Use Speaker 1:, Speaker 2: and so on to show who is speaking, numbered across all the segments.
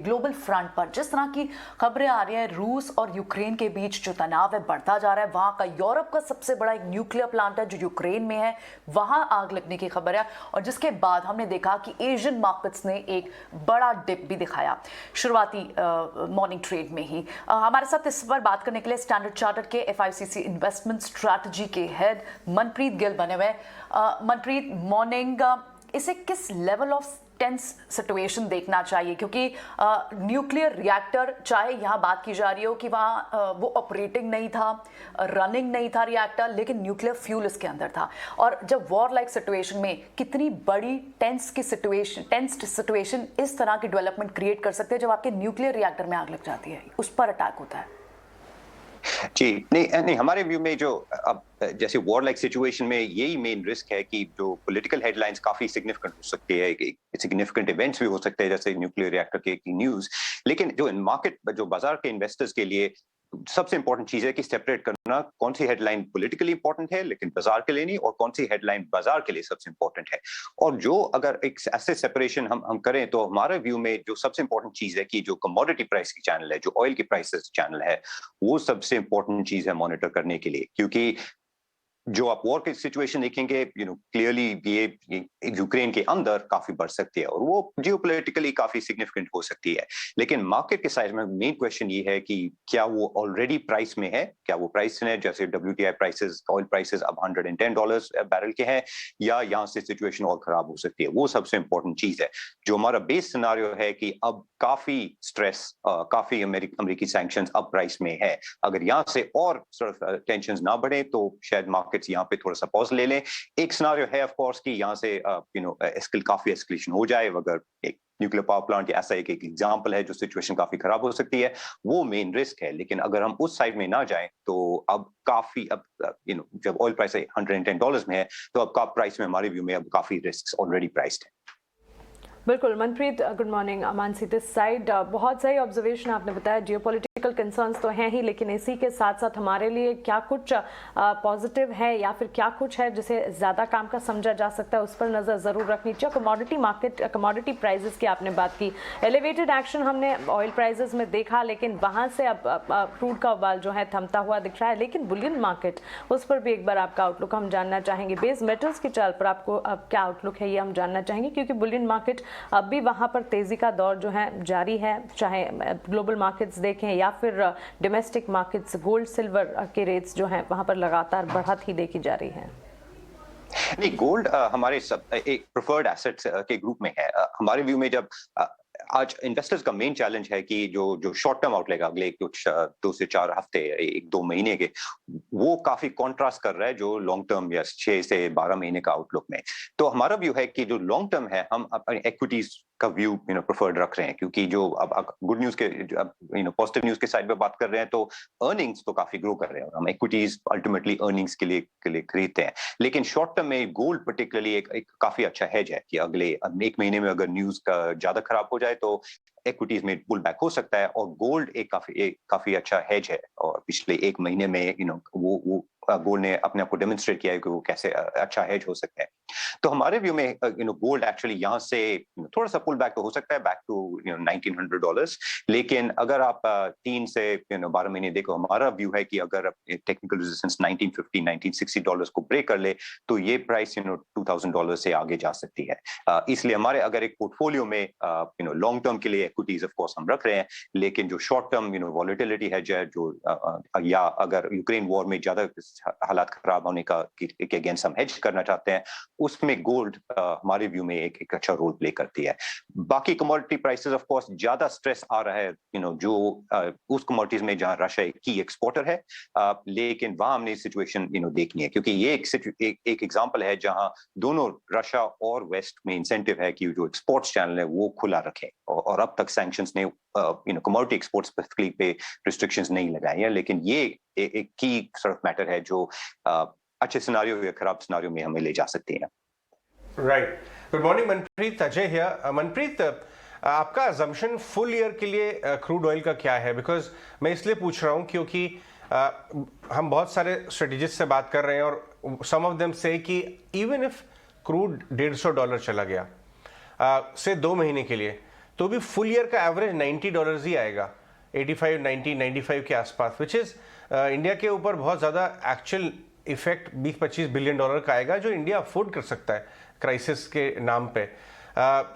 Speaker 1: Global front पर जिस तरह की खबरें आ रही हैं, रूस और यूक्रेन के बीच जो तनाव है बढ़ता जा रहा है, वहां का यूरोप का सबसे बड़ा एक न्यूक्लियर प्लांट है जो यूक्रेन में है, वहां आग लगने की खबर है। और जिसके बाद हमने देखा कि एशियन मार्केट्स ने एक बड़ा डिप भी दिखाया शुरुआती मॉर्निंग ट्रेड में ही। हमारे साथ इस पर बात करने के लिए स्टैंडर्ड चार्टर्ड के FICC इन्वेस्टमेंट स्ट्रैटेजी के हेड मनप्रीत गिल बने हुए। मनप्रीत, मॉर्निंग, इसे किस लेवल ऑफ टेंस सिचुएशन देखना चाहिए? क्योंकि न्यूक्लियर रिएक्टर, चाहे यहाँ बात की जा रही हो कि वहाँ वो ऑपरेटिंग नहीं था, रनिंग नहीं था रिएक्टर, लेकिन न्यूक्लियर फ्यूल इसके अंदर था। और जब वॉर लाइक सिचुएशन में कितनी बड़ी टेंस्ड सिचुएशन इस तरह की डेवलपमेंट क्रिएट कर सकते हैं जब आपके न्यूक्लियर रिएक्टर में आग लग जाती है, उस पर अटैक होता है।
Speaker 2: जी नहीं, हमारे व्यू में जो अब जैसे वॉर लाइक सिचुएशन में यही मेन रिस्क है कि जो पॉलिटिकल हेडलाइंस काफी सिग्निफिकेंट हो सकती है, सिग्निफिकेंट इवेंट्स भी हो सकते हैं जैसे न्यूक्लियर रिएक्टर की न्यूज। लेकिन जो मार्केट, जो बाजार के इन्वेस्टर्स के लिए सबसे इंपॉर्टेंट चीज है कि सेपरेट करना कौन सी हेडलाइन पॉलिटिकली इंपॉर्टेंट है लेकिन बाजार के लिए नहीं, और कौन सी हेडलाइन बाजार के लिए सबसे इंपॉर्टेंट है। और जो अगर एक ऐसे सेपरेशन हम करें तो हमारे व्यू में जो सबसे इंपॉर्टेंट चीज है कि जो कमोडिटी प्राइस की चैनल है, जो ऑयल की प्राइसेस चैनल है, वो सबसे इंपॉर्टेंट चीज है मॉनिटर करने के लिए। क्योंकि जो आप वॉर की सिचुएशन देखेंगे, क्लियरली ये यूक्रेन के अंदर काफी बढ़ सकती है और वो जियोपॉलिटिकली काफी सिग्निफिकेंट हो सकती है। लेकिन मार्केट के साइड में मेन क्वेश्चन ये है कि क्या वो ऑलरेडी प्राइस में है, क्या वो प्राइस में है, जैसे WTI प्राइसेस, ऑयल प्राइसेस अब $110 बैरल के हैं, या यहाँ से सिचुएशन और खराब हो सकती है। वो सबसे इंपॉर्टेंट चीज है। जो हमारा बेस सिनारियो है कि अब काफी स्ट्रेस, काफी अमेरिकी सैंक्शंस अब प्राइस में है। अगर यहाँ से और टेंशन ना बढ़े तो शायद मार्केट यहाँ पे थोड़ा सा पॉज ले लें। एक सिनारियो है ऑफ कोर्स कि यहाँ से काफी एस्केलेशन हो जाए। अगर एक न्यूक्लियर पावर प्लांट ऐसा एक एग्जांपल है जो सिचुएशन काफी खराब हो सकती है, वो मेन रिस्क है। लेकिन अगर हम उस साइड में ना जाएं तो अब काफी जब ऑयल प्राइस $110 में है तो अब का प्राइस में हमारे व्यू में अब काफी रिस्क ऑलरेडी प्राइस्ड है।
Speaker 3: बिल्कुल मनप्रीत, गुड मॉर्निंग। अमानसी दिस साइड, बहुत सही ऑब्जर्वेशन आपने बताया। जियोपॉलिटिकल कंसर्न्स तो हैं ही, लेकिन इसी के साथ साथ हमारे लिए क्या कुछ पॉजिटिव है या फिर क्या कुछ है जिसे ज़्यादा काम का समझा जा सकता है, उस पर नज़र ज़रूर रखनी चाहिए। कमोडिटी मार्केट, कमोडिटी प्राइजेस की आपने बात की, एलिवेटेड एक्शन हमने ऑयल प्राइजेस में देखा, लेकिन वहाँ से अब क्रूड का उबाल जो है थमता हुआ दिख रहा है। लेकिन बुलियन मार्केट, उस पर भी एक बार आपका आउटलुक हम जानना चाहेंगे। बेस मेटल्स की चाल पर आपको अब क्या आउटलुक है ये हम जानना चाहेंगे, क्योंकि बुलियन मार्केट अब भी वहाँ पर तेज़ी का दौर जो है जारी है, चाहे ग्लोबल मार्केट्स देखें या फिर डोमेस्टिक मार्केट्स। गोल्ड सिल्वर के रेट्स जो हैं वहाँ पर लगातार बढ़त ही देखी जा रही है।
Speaker 2: नहीं, गोल्ड हमारे एक प्रेफर्ड एसेट्स के ग्रुप में है। हमारे व्यू में जब आज इन्वेस्टर्स का मेन चैलेंज है कि जो शॉर्ट टर्म आउटलुक अगले कुछ 2 से 4 हफ्ते, 1-2 महीने के, वो काफी कॉन्ट्रास्ट कर रहा है जो लॉन्ग टर्म या 6 से 12 महीने का आउटलुक में। तो हमारा व्यू है कि जो लॉन्ग टर्म है हम अपनी एक्विटीज का व्यू प्रेफर्ड रख रहे हैं, क्योंकि जो अब गुड न्यूज के पॉजिटिव न्यूज के साइड पे बात कर रहे हैं तो अर्निंग्स तो काफी ग्रो कर रहे हैं और हम एक्विटीज अल्टीमेटली अर्निंग्स के लिए खरीदते हैं। लेकिन शॉर्ट टर्म में गोल्ड पर्टिकुलरली एक काफी अच्छा हेज है कि अगले 1 महीने में अगर न्यूज का ज्यादा खराब हो जाए तो एक्विटीज में पुल बैक हो सकता है, और गोल्ड एक काफी अच्छा हेज है। और पिछले 1 महीने में वो गोल्ड ने अपने आप को डेमोन्स्ट्रेट किया है कि वो कैसे अच्छा हेज हो सकता है। तो हमारे व्यू में गोल्ड एक्चुअली यहाँ से थोड़ा सा पुल बैक तो हो सकता है, बैक टू $1,900। लेकिन अगर आप 3 से 12 महीने देखो, हमारा व्यू है कि अगर टेक्निकल रेजिस्टेंस $1,950-$1,960 को ब्रेक कर ले तो ये प्राइस $2,000 से आगे जा सकती है। इसलिए हमारे अगर एक पोर्टफोलियो में लॉन्ग टर्म के लिए एक्विटीज ऑफ कोर्स हम रख रहे हैं, लेकिन जो शॉर्ट टर्म वॉलेटिलिटी है जो या अगर यूक्रेन वॉर में ज्यादा हालात खराब होने का के अगेंस्ट हम हेज करना चाहते हैं, उसमें गोल्ड हमारे व्यू में एक अच्छा रोल प्ले करती है। बाकी कमोडिटी प्राइसेस ऑफ कोर्स ज्यादा स्ट्रेस आ रहा है जो उस कमोडिटीज में जहां रशिया एक की एक्सपोर्टर है, लेकिन वहां हमने सिचुएशन देखनी है, क्योंकि ये एक एग्जांपल है जहां दोनों रशिया और वेस्ट में इंसेंटिव है कि जो एक्सपोर्ट्स चैनल है वो खुला रखें, और अब तक सैंक्शंस ने कमोडिटी एक्सपोर्ट स्पेसिफिकली पे रिस्ट्रिक्शंस नहीं लगाई है। लेकिन ये एक की सॉर्ट मैटर है जो अच्छे सिनारियो या खराब सिनारियो में हमें ले जा सकती है।
Speaker 4: Right. Good morning Manpreet, Ajay here. Manpreet, आपका अजम्पशन फुल ईयर के लिए क्रूड ऑयल का क्या है? बिकॉज मैं इसलिए पूछ रहा हूं क्योंकि हम बहुत सारे स्ट्रेटेजिस्ट से बात कर रहे हैं और सम ऑफ देम से कि इवन इफ क्रूड $150 चला गया से 2 महीने के लिए, तो भी फुल ईयर का एवरेज $90 ही आएगा, 85, 90, 95 के आसपास, विच इज इंडिया के ऊपर बहुत ज़्यादा एक्चुअल इफेक्ट 20-25 बिलियन डॉलर का आएगा, जो इंडिया अफोर्ड कर सकता है क्राइसिस के नाम पे।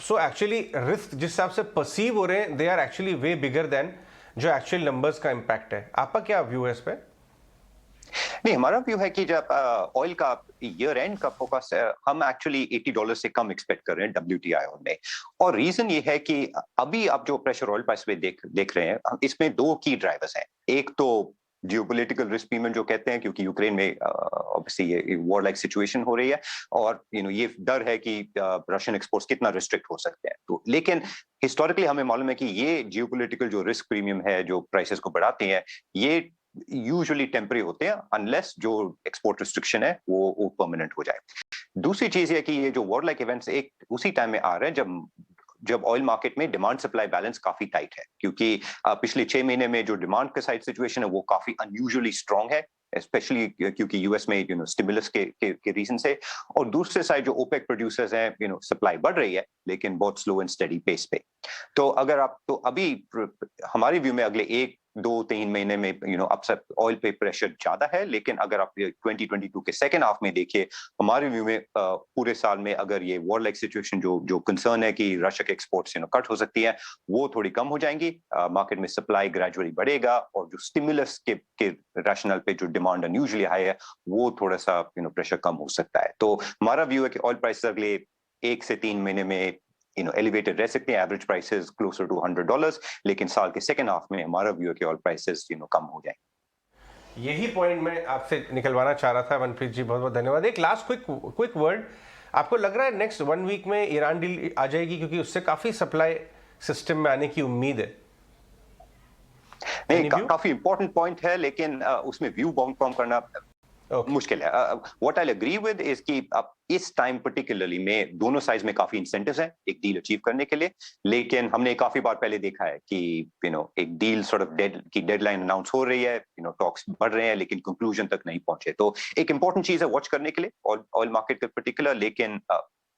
Speaker 4: सो एक्चुअली रिस्क जिस हिसाब से परसीव हो रहे हैं, they are actually way bigger than जो एक्चुअल नंबर्स का इम्पैक्ट है। आपका क्या व्यू है इस पे?
Speaker 2: नहीं, हमारा व्यू है कि जब ऑयल का ईयर एंड का फोकस हम एक्चुअली $80 से कम एक्सपेक्ट कर रहे हैं WTI में। और रीजन ये है कि अभी आप जो प्रेशर ऑयल प्राइस पे देख रहे हैं, इसमें दो की ड्राइवर्स हैं। एक तो जियोपॉलिटिकल रिस्क प्रीमियम जो कहते हैं, क्योंकि यूक्रेन में ऑब्वियसली ये वॉर लाइक सिचुएशन हो रही है, और ये डर है कि रशियन एक्सपोर्ट्स कितना रिस्ट्रिक्ट हो सकते हैं। तो लेकिन हिस्टोरिकली हमें मालूम है कि ये जियोपॉलिटिकल जो रिस्क प्रीमियम है, जो प्राइसेस को बढ़ाते हैं, ये यूजुअली टेम्परेरी होते हैं, अनलेस जो एक्सपोर्ट रिस्ट्रिक्शन है वो परमानेंट हो जाए। दूसरी चीज है कि ये जो वॉर लाइक इवेंट्स एक उसी टाइम में आ रहे हैं जब ऑयल मार्केट में डिमांड सप्लाई बैलेंस काफी टाइट है, क्योंकि पिछले 6 महीने में जो डिमांड का साइड सिचुएशन है वो काफी अनयूजुअली स्ट्रांग है, स्पेशली क्योंकि यूएस में स्टिमुलस के रीजन से। और दूसरे साइड जो ओपेक प्रोड्यूसर्स हैं, सप्लाई बढ़ रही है लेकिन बहुत स्लो एंड स्टेडी पेस पे। तो अगर आप तो अभी हमारी व्यू में अगले 1-2-3 महीने में अपसेट ऑयल पे प्रेशर ज्यादा है, लेकिन अगर आप 2022 के सेकेंड हाफ में देखिए, हमारे व्यू में पूरे साल में अगर ये वॉर लाइक सिचुएशन जो कंसर्न है कि रशिया के एक्सपोर्ट्स कट हो सकती है, वो थोड़ी कम हो जाएंगी, मार्केट में सप्लाई ग्रेजुअली बढ़ेगा, और जो स्टिमुलस के रैशनल पे जो डिमांड अनयूजुअली हाई है वो थोड़ा सा प्रेशर कम हो सकता है। तो हमारा व्यू है कि ऑयल प्राइस अगले 1 से 3 महीने में एलिवेटेड रह सकते हैं, एवरेज प्राइसेस क्लोजर टू $100, लेकिन साल के सेकेंड हाफ में हमारा व्यू है कि ऑयल प्राइसेस कम हो जाएंगे।
Speaker 4: यही पॉइंट मैं आपसे निकलवाना चाह रहा था। मनप्रीत जी, बहुत बहुत धन्यवाद। एक लास्ट क्विक वर्ड, आपको लग रहा है नेक्स्ट 1 वीक में ईरान डील आ जाएगी, क्योंकि उससे काफी सप्लाई सिस्टम में आने की उम्मीद है?
Speaker 2: नहीं, काफी इंपॉर्टेंट पॉइंट है, लेकिन उसमें व्यू फॉर्म करना मुश्किल है। व्हाट आई एग्री विद इज कि अब इस टाइम पर्टिकुलरली में दोनों साइड में काफी इंसेंटिव्स हैं एक डील अचीव करने के लिए, लेकिन हमने काफी बार पहले देखा है कि एक deal sort of deadline announce हो रही है, टॉक्स बढ़ रहे हैं, लेकिन कंक्लूजन तक नहीं पहुंचे। तो एक इंपॉर्टेंट चीज है वॉच करने के लिए ऑयल मार्केट के पर्टिकुलर, लेकिन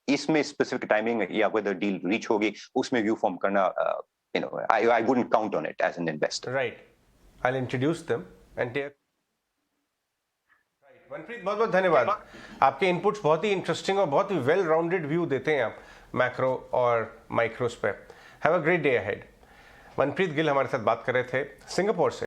Speaker 2: इसमें स्पेसिफिक टाइमिंग या वेदर डील रीच होगी, उसमें व्यू फॉर्म करना I wouldn't count on it as an investor.
Speaker 4: Right. I'll introduce them and take. Right. Manpreet, बहुत बहुत धन्यवाद। आपके इनपुट्स बहुत ही इंटरेस्टिंग और बहुत ही वेल राउंडेड व्यू देते हैं आप मैक्रो और माइक्रोस पे। Have a great day ahead. Manpreet Gill हमारे साथ बात कर रहे थे सिंगापुर से।